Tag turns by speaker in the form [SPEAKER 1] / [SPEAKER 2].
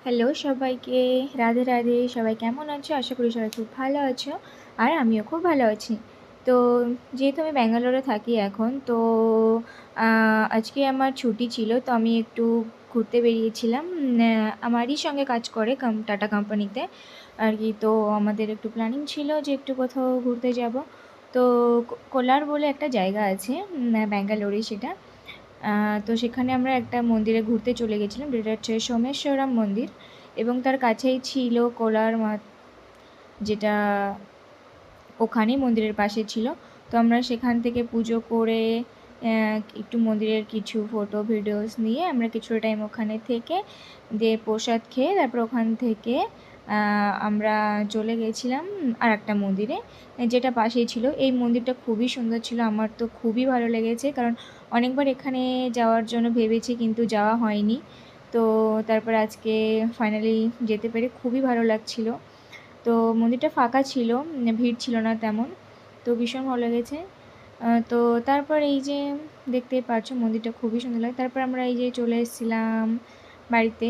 [SPEAKER 1] Hello সবাইকে, রাধে রাধে। সবাই কেমন আছো? আশা করি সবাই খুব ভালো আছো। আর আমিও খুব ভালো আছি। তো যেহেতু আমি ব্যাঙ্গালোরে থাকি এখন, তো আজকে আমার ছুটি ছিল, তো আমি একটু ঘুরতে বেরিয়েছিলাম। আমারই সঙ্গে কাজ করে টাটা কোম্পানিতে আর কি। তো আমাদের একটু প্ল্যানিং ছিল যে একটু কোথাও ঘুরতে যাব। তো কোলার বলে একটা জায়গা আছে ব্যাঙ্গালোরে সেটা। তো সেখানে আমরা একটা মন্দিরে ঘুরতে চলে গেছিলাম, যেটা হচ্ছে সোমেশ্বরম মন্দির, এবং তার কাছেই ছিল কোলার মাঠ, যেটা ওখানেই মন্দিরের পাশে ছিল। তো আমরা সেখান থেকে পুজো করে একটু মন্দিরের কিছু ফটো ভিডিওস নিয়ে আমরা কিছুটা টাইম ওখানে থেকে দিয়ে প্রসাদ খেয়ে তারপর ওখান থেকে আমরা চলে গেছিলাম আর একটা মন্দিরে, যেটা পাশেই ছিল। এই মন্দিরটা খুবই সুন্দর ছিল, আমার তো খুবই ভালো লেগেছে, কারণ অনেকবার এখানে যাওয়ার জন্য ভেবেছি কিন্তু যাওয়া হয়নি। তো তারপর আজকে ফাইনালি যেতে পেরে খুবই ভালো লাগছিল। তো মন্দিরটা ফাঁকা ছিল, ভিড় ছিল না তেমন। তো ভীষণ ভালো লেগেছে। তো তারপর এই যে দেখতেই পাচ্ছ মন্দিরটা খুবই সুন্দর লাগে। তারপর আমরা এই যে চলে এসেছিলাম বাড়িতে।